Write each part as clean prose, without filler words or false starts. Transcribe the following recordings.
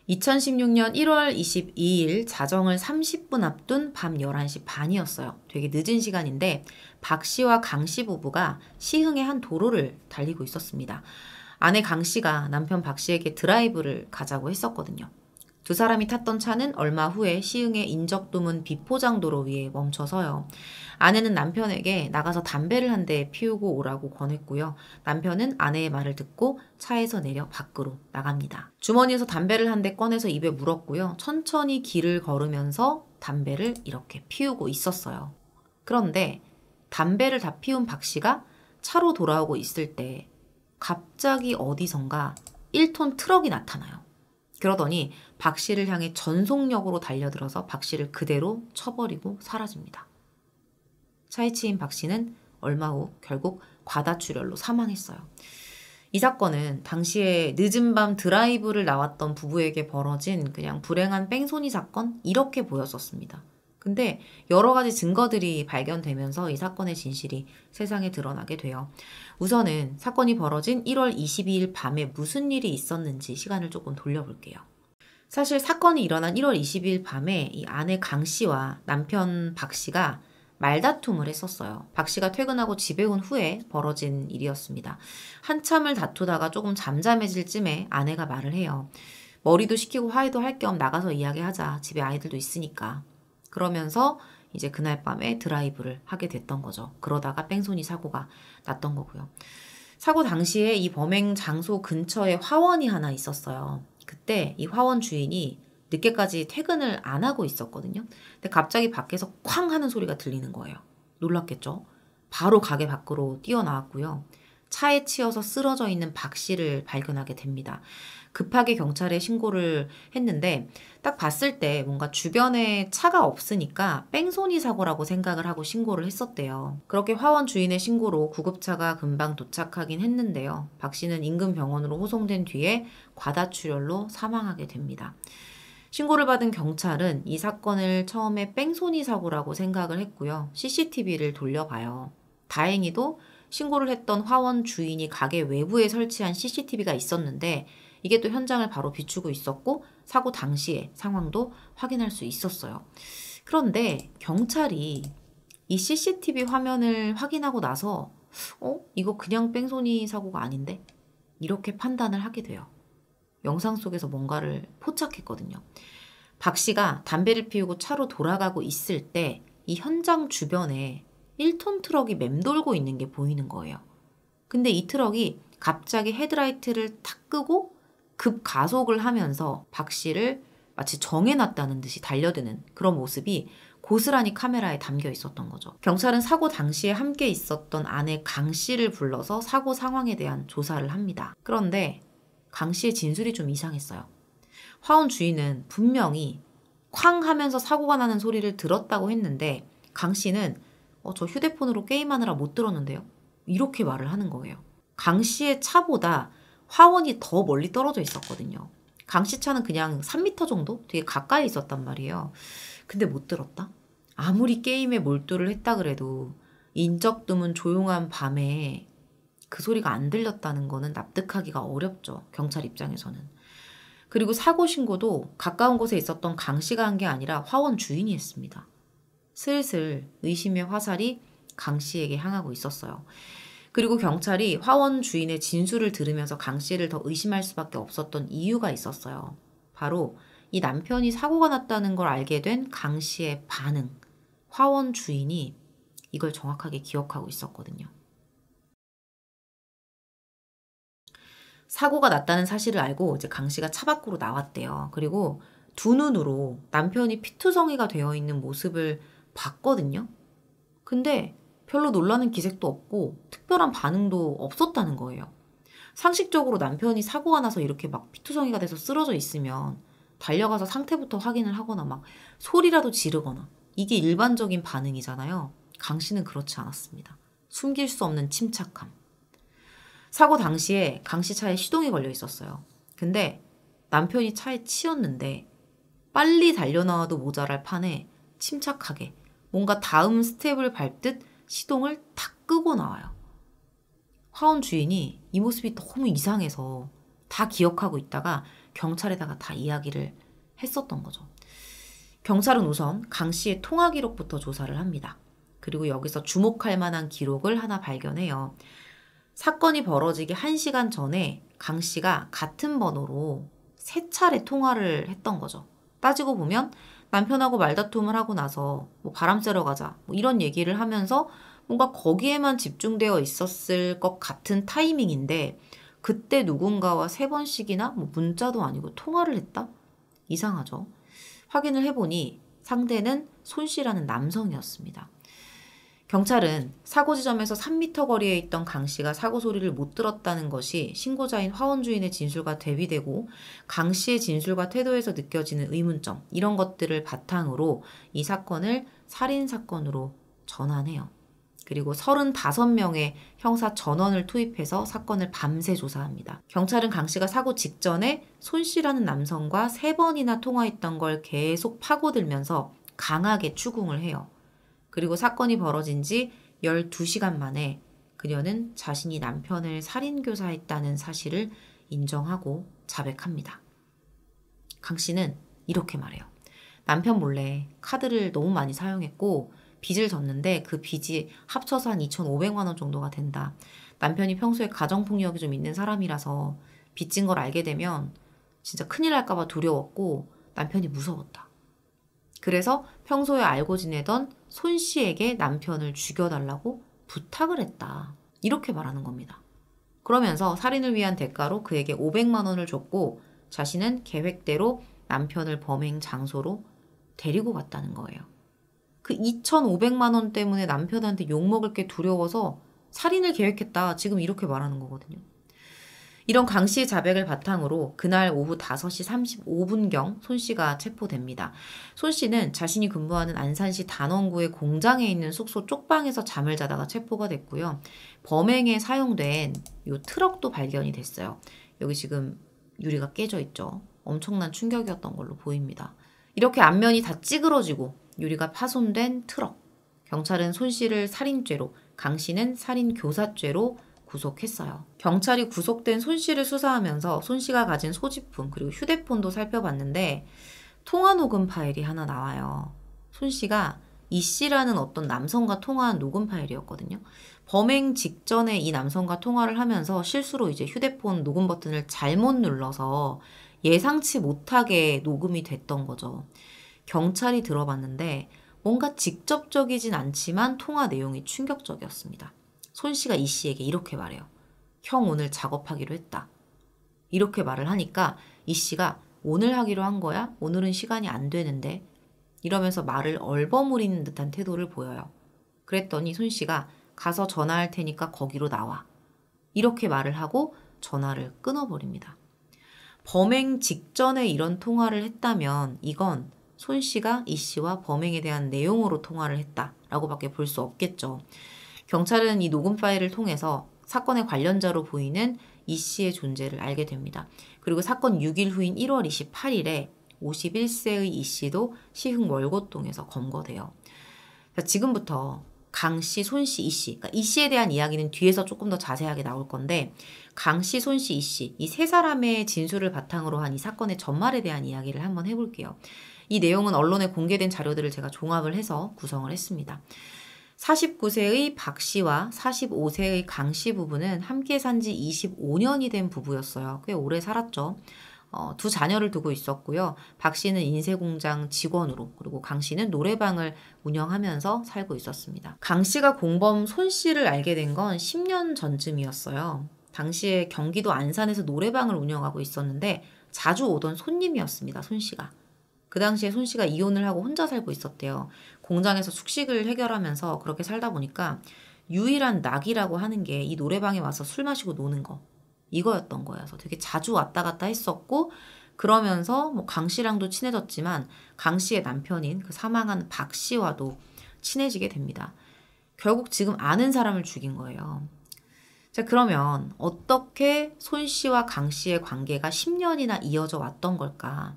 2016년 1월 22일 자정을 30분 앞둔 밤 11시 반이었어요. 되게 늦은 시간인데 박 씨와 강 씨 부부가 시흥의 한 도로를 달리고 있었습니다. 아내 강 씨가 남편 박 씨에게 드라이브를 가자고 했었거든요. 두 사람이 탔던 차는 얼마 후에 시흥의 인적드문 비포장도로 위에 멈춰서요. 아내는 남편에게 나가서 담배를 한 대 피우고 오라고 권했고요. 남편은 아내의 말을 듣고 차에서 내려 밖으로 나갑니다. 주머니에서 담배를 한 대 꺼내서 입에 물었고요. 천천히 길을 걸으면서 담배를 이렇게 피우고 있었어요. 그런데 담배를 다 피운 박 씨가 차로 돌아오고 있을 때 갑자기 어디선가 1톤 트럭이 나타나요. 그러더니 박 씨를 향해 전속력으로 달려들어서 박 씨를 그대로 쳐버리고 사라집니다. 차에 치인 박 씨는 얼마 후 결국 과다출혈로 사망했어요. 이 사건은 당시에 늦은 밤 드라이브를 나왔던 부부에게 벌어진 그냥 불행한 뺑소니 사건? 이렇게 보였었습니다. 근데 여러 가지 증거들이 발견되면서 이 사건의 진실이 세상에 드러나게 돼요. 우선은 사건이 벌어진 1월 22일 밤에 무슨 일이 있었는지 시간을 조금 돌려볼게요. 사실 사건이 일어난 1월 22일 밤에 이 아내 강 씨와 남편 박 씨가 말다툼을 했었어요. 박 씨가 퇴근하고 집에 온 후에 벌어진 일이었습니다. 한참을 다투다가 조금 잠잠해질 쯤에 아내가 말을 해요. 머리도 식히고 화해도 할 겸 나가서 이야기하자. 집에 아이들도 있으니까. 그러면서 이제 그날 밤에 드라이브를 하게 됐던 거죠. 그러다가 뺑소니 사고가 났던 거고요. 사고 당시에 이 범행 장소 근처에 화원이 하나 있었어요. 그때 이 화원 주인이 늦게까지 퇴근을 안 하고 있었거든요. 근데 갑자기 밖에서 쾅 하는 소리가 들리는 거예요. 놀랐겠죠? 바로 가게 밖으로 뛰어나왔고요. 차에 치여서 쓰러져 있는 박 씨를 발견하게 됩니다. 급하게 경찰에 신고를 했는데 딱 봤을 때 뭔가 주변에 차가 없으니까 뺑소니 사고라고 생각을 하고 신고를 했었대요. 그렇게 화원 주인의 신고로 구급차가 금방 도착하긴 했는데요. 박 씨는 인근 병원으로 호송된 뒤에 과다출혈로 사망하게 됩니다. 신고를 받은 경찰은 이 사건을 처음에 뺑소니 사고라고 생각을 했고요. CCTV를 돌려봐요. 다행히도 신고를 했던 화원 주인이 가게 외부에 설치한 CCTV가 있었는데 이게 또 현장을 바로 비추고 있었고 사고 당시의 상황도 확인할 수 있었어요. 그런데 경찰이 이 CCTV 화면을 확인하고 나서 이거 그냥 뺑소니 사고가 아닌데? 이렇게 판단을 하게 돼요. 영상 속에서 뭔가를 포착했거든요. 박 씨가 담배를 피우고 차로 돌아가고 있을 때 이 현장 주변에 1톤 트럭이 맴돌고 있는 게 보이는 거예요. 근데 이 트럭이 갑자기 헤드라이트를 탁 끄고 급가속을 하면서 박 씨를 마치 정해놨다는 듯이 달려드는 그런 모습이 고스란히 카메라에 담겨 있었던 거죠. 경찰은 사고 당시에 함께 있었던 아내 강 씨를 불러서 사고 상황에 대한 조사를 합니다. 그런데 강 씨의 진술이 좀 이상했어요. 화원 주인은 분명히 쾅 하면서 사고가 나는 소리를 들었다고 했는데 강 씨는 저 휴대폰으로 게임하느라 못 들었는데요. 이렇게 말을 하는 거예요. 강 씨의 차보다 화원이 더 멀리 떨어져 있었거든요. 강 씨 차는 그냥 3m 정도? 되게 가까이 있었단 말이에요. 근데 못 들었다? 아무리 게임에 몰두를 했다 그래도 인적 드문 조용한 밤에 그 소리가 안 들렸다는 거는 납득하기가 어렵죠. 경찰 입장에서는. 그리고 사고 신고도 가까운 곳에 있었던 강 씨가 한 게 아니라 화원 주인이 했습니다. 슬슬 의심의 화살이 강 씨에게 향하고 있었어요. 그리고 경찰이 화원 주인의 진술을 들으면서 강 씨를 더 의심할 수밖에 없었던 이유가 있었어요. 바로 이 남편이 사고가 났다는 걸 알게 된 강 씨의 반응. 화원 주인이 이걸 정확하게 기억하고 있었거든요. 사고가 났다는 사실을 알고 이제 강 씨가 차 밖으로 나왔대요. 그리고 두 눈으로 남편이 피투성이가 되어 있는 모습을 봤거든요. 근데 별로 놀라는 기색도 없고 특별한 반응도 없었다는 거예요. 상식적으로 남편이 사고가 나서 이렇게 막 피투성이가 돼서 쓰러져 있으면 달려가서 상태부터 확인을 하거나 막 소리라도 지르거나 이게 일반적인 반응이잖아요. 강 씨는 그렇지 않았습니다. 숨길 수 없는 침착함. 사고 당시에 강 씨 차에 시동이 걸려 있었어요. 근데 남편이 차에 치였는데 빨리 달려나와도 모자랄 판에 침착하게 뭔가 다음 스텝을 밟듯 시동을 탁 끄고 나와요. 화원 주인이 이 모습이 너무 이상해서 다 기억하고 있다가 경찰에다가 다 이야기를 했었던 거죠. 경찰은 우선 강 씨의 통화 기록부터 조사를 합니다. 그리고 여기서 주목할 만한 기록을 하나 발견해요. 사건이 벌어지기 1시간 전에 강 씨가 같은 번호로 3차례 통화를 했던 거죠. 따지고 보면 남편하고 말다툼을 하고 나서 뭐 바람 쐬러 가자 뭐 이런 얘기를 하면서 뭔가 거기에만 집중되어 있었을 것 같은 타이밍인데 그때 누군가와 3번씩이나 뭐 문자도 아니고 통화를 했다? 이상하죠. 확인을 해보니 상대는 손 씨라는 남성이었습니다. 경찰은 사고 지점에서 3m 거리에 있던 강 씨가 사고 소리를 못 들었다는 것이 신고자인 화원 주인의 진술과 대비되고 강 씨의 진술과 태도에서 느껴지는 의문점 이런 것들을 바탕으로 이 사건을 살인사건으로 전환해요. 그리고 35명의 형사 전원을 투입해서 사건을 밤새 조사합니다. 경찰은 강 씨가 사고 직전에 손 씨라는 남성과 3번이나 통화했던 걸 계속 파고들면서 강하게 추궁을 해요. 그리고 사건이 벌어진 지 12시간 만에 그녀는 자신이 남편을 살인교사했다는 사실을 인정하고 자백합니다. 강 씨는 이렇게 말해요. 남편 몰래 카드를 너무 많이 사용했고 빚을 졌는데 그 빚이 합쳐서 한 2,500만 원 정도가 된다. 남편이 평소에 가정폭력이 좀 있는 사람이라서 빚진 걸 알게 되면 진짜 큰일 날까 봐 두려웠고 남편이 무서웠다. 그래서 평소에 알고 지내던 손 씨에게 남편을 죽여달라고 부탁을 했다. 이렇게 말하는 겁니다. 그러면서 살인을 위한 대가로 그에게 500만 원을 줬고 자신은 계획대로 남편을 범행 장소로 데리고 갔다는 거예요. 그 2,500만 원 때문에 남편한테 욕먹을 게 두려워서 살인을 계획했다. 지금 이렇게 말하는 거거든요. 이런 강 씨의 자백을 바탕으로 그날 오후 5시 35분경 손 씨가 체포됩니다. 손 씨는 자신이 근무하는 안산시 단원구의 공장에 있는 숙소 쪽방에서 잠을 자다가 체포가 됐고요. 범행에 사용된 이 트럭도 발견이 됐어요. 여기 지금 유리가 깨져 있죠. 엄청난 충격이었던 걸로 보입니다. 이렇게 앞면이 다 찌그러지고 유리가 파손된 트럭. 경찰은 손 씨를 살인죄로, 강 씨는 살인교사죄로 구속했어요. 경찰이 구속된 손 씨를 수사하면서 손 씨가 가진 소지품 그리고 휴대폰도 살펴봤는데 통화 녹음 파일이 하나 나와요. 손 씨가 이 씨라는 어떤 남성과 통화한 녹음 파일이었거든요. 범행 직전에 이 남성과 통화를 하면서 실수로 이제 휴대폰 녹음 버튼을 잘못 눌러서 예상치 못하게 녹음이 됐던 거죠. 경찰이 들어봤는데 뭔가 직접적이진 않지만 통화 내용이 충격적이었습니다. 손 씨가 이 씨에게 이렇게 말해요. 형 오늘 작업하기로 했다. 이렇게 말을 하니까 이 씨가 오늘 하기로 한 거야? 오늘은 시간이 안 되는데. 이러면서 말을 얼버무리는 듯한 태도를 보여요. 그랬더니 손 씨가 가서 전화할 테니까 거기로 나와. 이렇게 말을 하고 전화를 끊어버립니다. 범행 직전에 이런 통화를 했다면 이건 손 씨가 이 씨와 범행에 대한 내용으로 통화를 했다라고밖에 볼 수 없겠죠. 경찰은 이 녹음 파일을 통해서 사건의 관련자로 보이는 이 씨의 존재를 알게 됩니다. 그리고 사건 6일 후인 1월 28일에 51세의 이 씨도 시흥 월곶동에서 검거돼요. 지금부터 강 씨, 손 씨, 이 씨, 그러니까 이 씨에 대한 이야기는 뒤에서 조금 더 자세하게 나올 건데 강 씨, 손 씨, 이 씨, 이 세 사람의 진술을 바탕으로 한 이 사건의 전말에 대한 이야기를 한번 해볼게요. 이 내용은 언론에 공개된 자료들을 제가 종합을 해서 구성을 했습니다. 49세의 박 씨와 45세의 강 씨 부부는 함께 산 지 25년이 된 부부였어요. 꽤 오래 살았죠. 두 자녀를 두고 있었고요. 박 씨는 인쇄공장 직원으로 그리고 강 씨는 노래방을 운영하면서 살고 있었습니다. 강 씨가 공범 손 씨를 알게 된 건 10년 전쯤이었어요. 당시에 경기도 안산에서 노래방을 운영하고 있었는데 자주 오던 손님이었습니다. 손 씨가. 그 당시에 손 씨가 이혼을 하고 혼자 살고 있었대요. 공장에서 숙식을 해결하면서 그렇게 살다 보니까 유일한 낙이라고 하는 게 이 노래방에 와서 술 마시고 노는 거. 이거였던 거예요. 그래서 되게 자주 왔다 갔다 했었고 그러면서 뭐 강 씨랑도 친해졌지만 강 씨의 남편인 그 사망한 박 씨와도 친해지게 됩니다. 결국 지금 아는 사람을 죽인 거예요. 자, 그러면 어떻게 손 씨와 강 씨의 관계가 10년이나 이어져 왔던 걸까?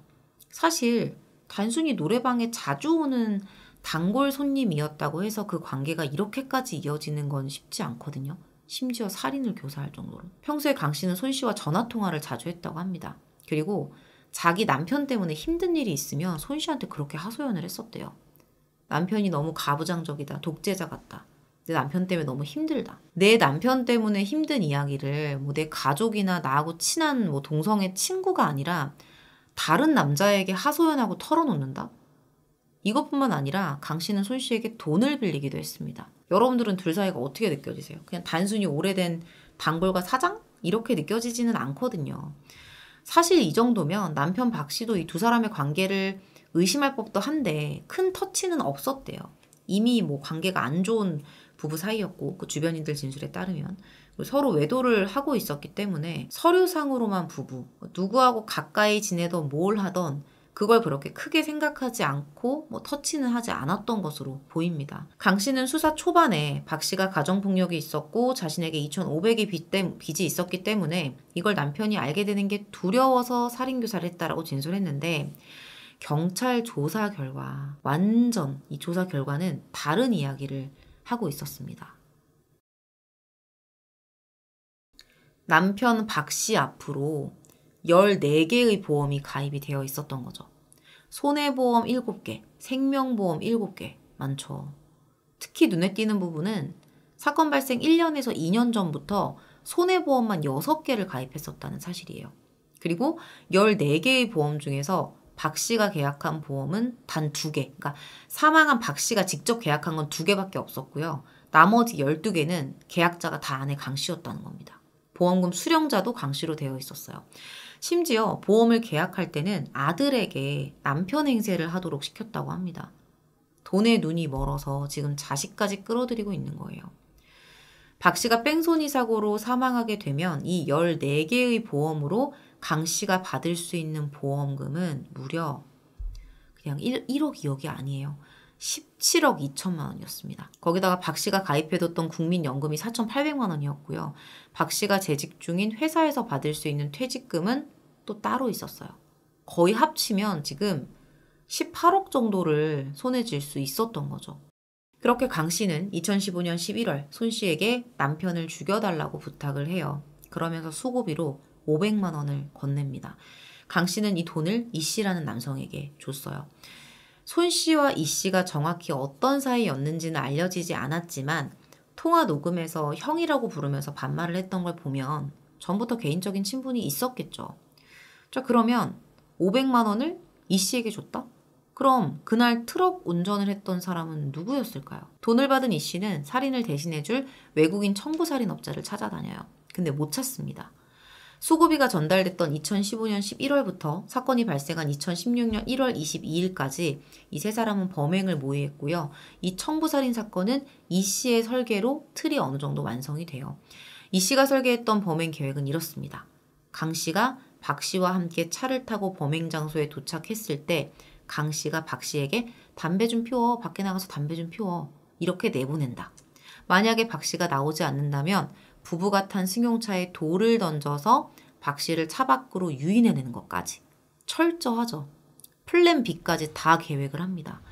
사실 단순히 노래방에 자주 오는 단골 손님이었다고 해서 그 관계가 이렇게까지 이어지는 건 쉽지 않거든요. 심지어 살인을 교사할 정도로. 평소에 강 씨는 손 씨와 전화통화를 자주 했다고 합니다. 그리고 자기 남편 때문에 힘든 일이 있으면 손 씨한테 그렇게 하소연을 했었대요. 남편이 너무 가부장적이다. 독재자 같다. 내 남편 때문에 너무 힘들다. 내 남편 때문에 힘든 이야기를 뭐 내 가족이나 나하고 친한 뭐 동성애 친구가 아니라 다른 남자에게 하소연하고 털어놓는다? 이것뿐만 아니라 강 씨는 손 씨에게 돈을 빌리기도 했습니다. 여러분들은 둘 사이가 어떻게 느껴지세요? 그냥 단순히 오래된 단골과 사장? 이렇게 느껴지지는 않거든요. 사실 이 정도면 남편 박 씨도 이 두 사람의 관계를 의심할 법도 한데 큰 터치는 없었대요. 이미 뭐 관계가 안 좋은 부부 사이였고 그 주변인들 진술에 따르면 서로 외도를 하고 있었기 때문에 서류상으로만 부부, 누구하고 가까이 지내던 뭘 하던 그걸 그렇게 크게 생각하지 않고 뭐 터치는 하지 않았던 것으로 보입니다. 강 씨는 수사 초반에 박 씨가 가정폭력이 있었고 자신에게 2,500이 빚이 있었기 때문에 이걸 남편이 알게 되는 게 두려워서 살인교사를 했다라고 진술했는데 경찰 조사 결과 완전 이 조사 결과는 다른 이야기를 하고 있었습니다. 남편 박 씨 앞으로 14개의 보험이 가입이 되어 있었던 거죠. 손해보험 7개, 생명보험 7개. 많죠. 특히 눈에 띄는 부분은 사건 발생 1년에서 2년 전부터 손해보험만 6개를 가입했었다는 사실이에요. 그리고 14개의 보험 중에서 박 씨가 계약한 보험은 단 2개. 그러니까 사망한 박 씨가 직접 계약한 건 2개밖에 없었고요. 나머지 12개는 계약자가 다 아내 강 씨였다는 겁니다. 보험금 수령자도 강 씨로 되어 있었어요. 심지어 보험을 계약할 때는 아들에게 남편 행세를 하도록 시켰다고 합니다. 돈에 눈이 멀어서 지금 자식까지 끌어들이고 있는 거예요. 박 씨가 뺑소니 사고로 사망하게 되면 이 14개의 보험으로 강 씨가 받을 수 있는 보험금은 무려 그냥 1억 2억이 아니에요. 17억 2천만 원이었습니다. 거기다가 박 씨가 가입해뒀던 국민연금이 4,800만 원이었고요. 박 씨가 재직 중인 회사에서 받을 수 있는 퇴직금은 또 따로 있었어요. 거의 합치면 지금 18억 정도를 손에 쥘 수 있었던 거죠. 그렇게 강 씨는 2015년 11월 손 씨에게 남편을 죽여달라고 부탁을 해요. 그러면서 수고비로 500만 원을 건넵니다. 강 씨는 이 돈을 이 씨라는 남성에게 줬어요. 손 씨와 이 씨가 정확히 어떤 사이였는지는 알려지지 않았지만 통화 녹음에서 형이라고 부르면서 반말을 했던 걸 보면 전부터 개인적인 친분이 있었겠죠. 자, 그러면 500만 원을 이 씨에게 줬다? 그럼 그날 트럭 운전을 했던 사람은 누구였을까요? 돈을 받은 이 씨는 살인을 대신해줄 외국인 청부살인업자를 찾아다녀요. 근데 못 찾습니다. 수고비가 전달됐던 2015년 11월부터 사건이 발생한 2016년 1월 22일까지 이 세 사람은 범행을 모의했고요. 이 청부살인 사건은 이 씨의 설계로 틀이 어느 정도 완성이 돼요. 이 씨가 설계했던 범행 계획은 이렇습니다. 강 씨가 박 씨와 함께 차를 타고 범행 장소에 도착했을 때 강 씨가 박 씨에게 담배 좀 피워, 밖에 나가서 담배 좀 피워 이렇게 내보낸다. 만약에 박 씨가 나오지 않는다면 부부가 탄 승용차에 돌을 던져서 박 씨를 차 밖으로 유인해내는 것까지 철저하죠. 플랜 B까지 다 계획을 합니다.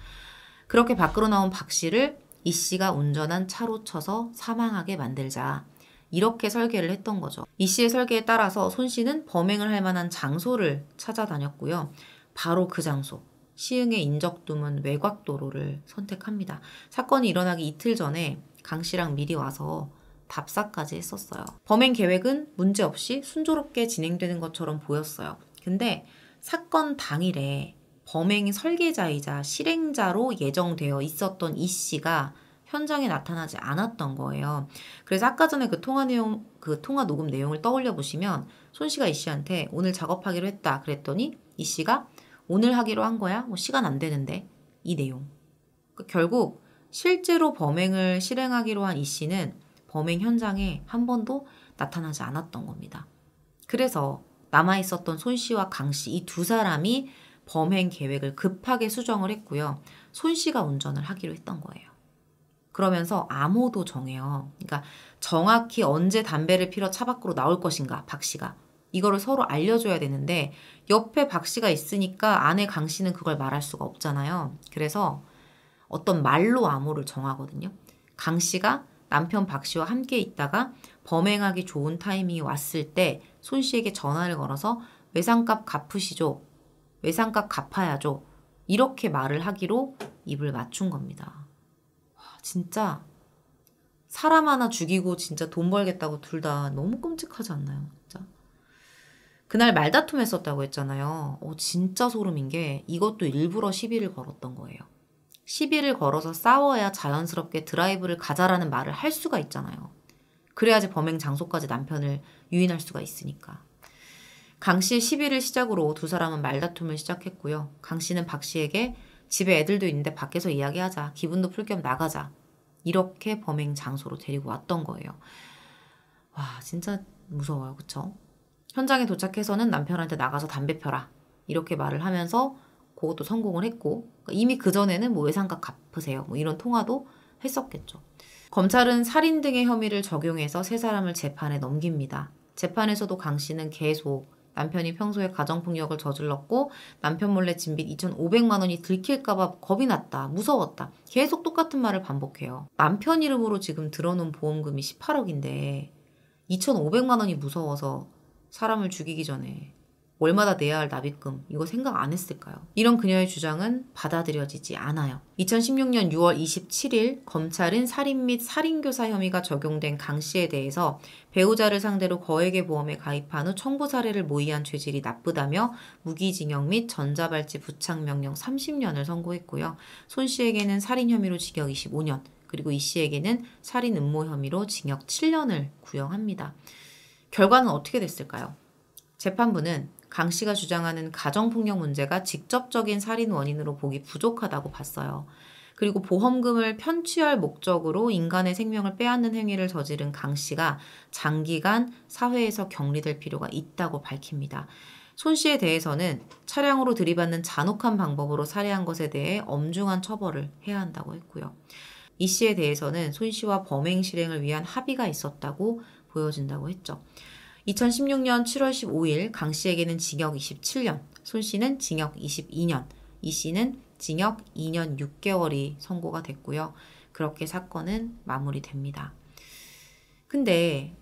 그렇게 밖으로 나온 박 씨를 이 씨가 운전한 차로 쳐서 사망하게 만들자. 이렇게 설계를 했던 거죠. 이 씨의 설계에 따라서 손 씨는 범행을 할 만한 장소를 찾아다녔고요. 바로 그 장소. 시흥의 인적드문 외곽도로를 선택합니다. 사건이 일어나기 이틀 전에 강 씨랑 미리 와서 답사까지 했었어요. 범행 계획은 문제없이 순조롭게 진행되는 것처럼 보였어요. 근데 사건 당일에 범행 설계자이자 실행자로 예정되어 있었던 이 씨가 현장에 나타나지 않았던 거예요. 그래서 아까 전에 그 통화 녹음 내용을 떠올려 보시면 손 씨가 이 씨한테 오늘 작업하기로 했다 그랬더니 이 씨가 오늘 하기로 한 거야? 뭐 시간 안 되는데. 이 내용. 결국 실제로 범행을 실행하기로 한 이 씨는 범행 현장에 한 번도 나타나지 않았던 겁니다. 그래서 남아있었던 손 씨와 강 씨 이 두 사람이 범행 계획을 급하게 수정을 했고요. 손 씨가 운전을 하기로 했던 거예요. 그러면서 암호도 정해요. 그러니까 정확히 언제 담배를 피러 차 밖으로 나올 것인가, 박 씨가. 이거를 서로 알려줘야 되는데 옆에 박 씨가 있으니까 아내 강 씨는 그걸 말할 수가 없잖아요. 그래서 어떤 말로 암호를 정하거든요. 강 씨가 남편 박 씨와 함께 있다가 범행하기 좋은 타이밍이 왔을 때 손 씨에게 전화를 걸어서 외상값 갚으시죠. 외상값 갚아야죠. 이렇게 말을 하기로 입을 맞춘 겁니다. 와, 진짜 사람 하나 죽이고 진짜 돈 벌겠다고 둘 다 너무 끔찍하지 않나요? 진짜. 그날 말다툼했었다고 했잖아요. 진짜 소름인 게 이것도 일부러 시비를 걸었던 거예요. 시비를 걸어서 싸워야 자연스럽게 드라이브를 가자라는 말을 할 수가 있잖아요. 그래야지 범행 장소까지 남편을 유인할 수가 있으니까. 강 씨의 시비를 시작으로 두 사람은 말다툼을 시작했고요. 강 씨는 박 씨에게 집에 애들도 있는데 밖에서 이야기하자. 기분도 풀 겸 나가자. 이렇게 범행 장소로 데리고 왔던 거예요. 와, 진짜 무서워요. 그쵸? 현장에 도착해서는 남편한테 나가서 담배 펴라. 이렇게 말을 하면서 그것도 성공을 했고 이미 그전에는 뭐 외상값 갚으세요. 뭐 이런 통화도 했었겠죠. 검찰은 살인 등의 혐의를 적용해서 세 사람을 재판에 넘깁니다. 재판에서도 강 씨는 계속 남편이 평소에 가정폭력을 저질렀고 남편 몰래 진빚 2,500만 원이 들킬까봐 겁이 났다. 무서웠다. 계속 똑같은 말을 반복해요. 남편 이름으로 지금 들어놓은 보험금이 18억인데 2,500만 원이 무서워서 사람을 죽이기 전에 월마다 내야 할 납입금 이거 생각 안 했을까요? 이런 그녀의 주장은 받아들여지지 않아요. 2016년 6월 27일 검찰은 살인 및 살인교사 혐의가 적용된 강 씨에 대해서 배우자를 상대로 거액의 보험에 가입한 후 청부 사례를 모의한 죄질이 나쁘다며 무기징역 및 전자발찌 부착명령 30년을 선고했고요. 손 씨에게는 살인 혐의로 징역 25년 그리고 이 씨에게는 살인 음모 혐의로 징역 7년을 구형합니다. 결과는 어떻게 됐을까요? 재판부는 강 씨가 주장하는 가정폭력 문제가 직접적인 살인 원인으로 보기 부족하다고 봤어요. 그리고 보험금을 편취할 목적으로 인간의 생명을 빼앗는 행위를 저지른 강 씨가 장기간 사회에서 격리될 필요가 있다고 밝힙니다. 손 씨에 대해서는 차량으로 들이받는 잔혹한 방법으로 살해한 것에 대해 엄중한 처벌을 해야 한다고 했고요. 이 씨에 대해서는 손 씨와 범행 실행을 위한 합의가 있었다고 보여진다고 했죠. 2016년 7월 15일 강 씨에게는 징역 27년, 손 씨는 징역 22년, 이 씨는 징역 2년 6개월이 선고가 됐고요. 그렇게 사건은 마무리됩니다. 근데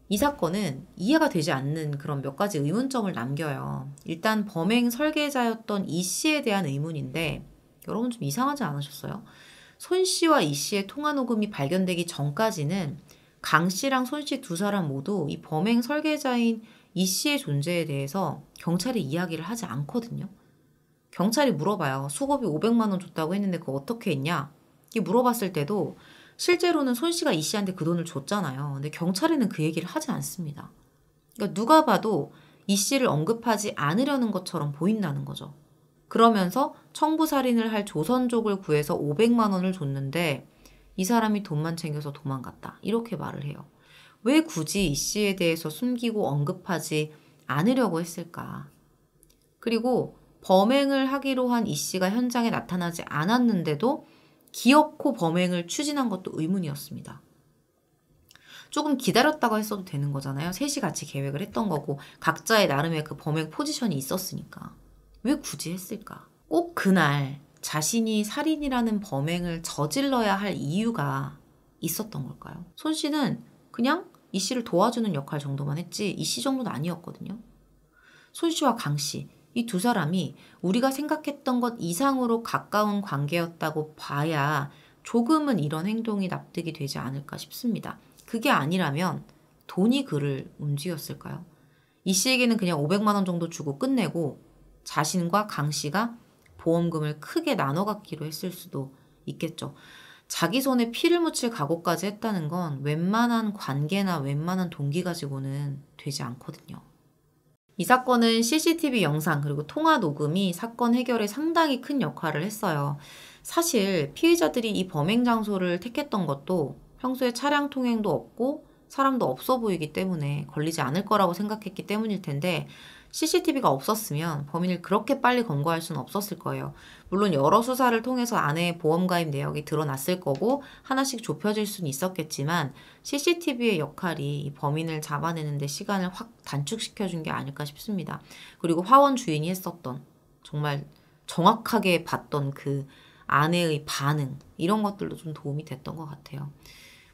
이 사건은 이해가 되지 않는 그런 몇 가지 의문점을 남겨요. 일단 범행 설계자였던 이 씨에 대한 의문인데 여러분 좀 이상하지 않으셨어요? 손 씨와 이 씨의 통화 녹음이 발견되기 전까지는 강 씨랑 손 씨 두 사람 모두 이 범행 설계자인 이 씨의 존재에 대해서 경찰에 이야기를 하지 않거든요. 경찰이 물어봐요. 수고비 500만 원 줬다고 했는데 그거 어떻게 했냐? 이게 물어봤을 때도 실제로는 손 씨가 이 씨한테 그 돈을 줬잖아요. 근데 경찰에는 그 얘기를 하지 않습니다. 그러니까 누가 봐도 이 씨를 언급하지 않으려는 것처럼 보인다는 거죠. 그러면서 청부살인을 할 조선족을 구해서 500만 원을 줬는데 이 사람이 돈만 챙겨서 도망갔다. 이렇게 말을 해요. 왜 굳이 이 씨에 대해서 숨기고 언급하지 않으려고 했을까? 그리고 범행을 하기로 한 이 씨가 현장에 나타나지 않았는데도 기어코 범행을 추진한 것도 의문이었습니다. 조금 기다렸다고 했어도 되는 거잖아요. 셋이 같이 계획을 했던 거고 각자의 나름의 그 범행 포지션이 있었으니까. 왜 굳이 했을까? 꼭 그날 자신이 살인이라는 범행을 저질러야 할 이유가 있었던 걸까요? 손 씨는 그냥 이 씨를 도와주는 역할 정도만 했지 이 씨 정도는 아니었거든요. 손 씨와 강 씨, 이 두 사람이 우리가 생각했던 것 이상으로 가까운 관계였다고 봐야 조금은 이런 행동이 납득이 되지 않을까 싶습니다. 그게 아니라면 돈이 그를 움직였을까요? 이 씨에게는 그냥 500만 원 정도 주고 끝내고 자신과 강 씨가 보험금을 크게 나눠 갖기로 했을 수도 있겠죠. 자기 손에 피를 묻힐 각오까지 했다는 건 웬만한 관계나 웬만한 동기 가지고는 되지 않거든요. 이 사건은 CCTV 영상 그리고 통화 녹음이 사건 해결에 상당히 큰 역할을 했어요. 사실 피해자들이 이 범행 장소를 택했던 것도 평소에 차량 통행도 없고 사람도 없어 보이기 때문에 걸리지 않을 거라고 생각했기 때문일 텐데 CCTV가 없었으면 범인을 그렇게 빨리 검거할 수는 없었을 거예요. 물론 여러 수사를 통해서 안에 보험 가입 내역이 드러났을 거고 하나씩 좁혀질 수는 있었겠지만 CCTV의 역할이 이 범인을 잡아내는 데 시간을 확 단축시켜준 게 아닐까 싶습니다. 그리고 화원 주인이 했었던 정말 정확하게 봤던 그 아내의 반응 이런 것들도 좀 도움이 됐던 것 같아요.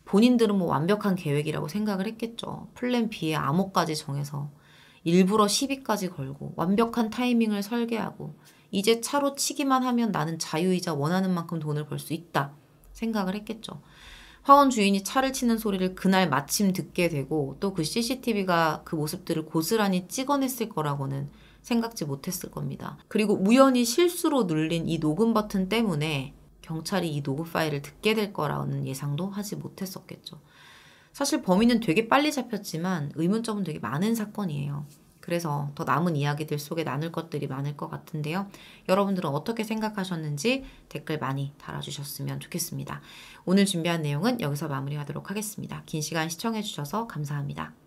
본인들은 뭐 완벽한 계획이라고 생각을 했겠죠. 플랜 B에 암호까지 정해서 일부러 시비까지 걸고 완벽한 타이밍을 설계하고 이제 차로 치기만 하면 나는 자유이자 원하는 만큼 돈을 벌 수 있다 생각을 했겠죠. 화원 주인이 차를 치는 소리를 그날 마침 듣게 되고 또 그 CCTV가 그 모습들을 고스란히 찍어냈을 거라고는 생각지 못했을 겁니다. 그리고 우연히 실수로 눌린 이 녹음 버튼 때문에 경찰이 이 녹음 파일을 듣게 될 거라는 예상도 하지 못했었겠죠. 사실 범인은 되게 빨리 잡혔지만 의문점은 되게 많은 사건이에요. 그래서 더 남은 이야기들 속에 나눌 것들이 많을 것 같은데요. 여러분들은 어떻게 생각하셨는지 댓글 많이 달아주셨으면 좋겠습니다. 오늘 준비한 내용은 여기서 마무리하도록 하겠습니다. 긴 시간 시청해주셔서 감사합니다.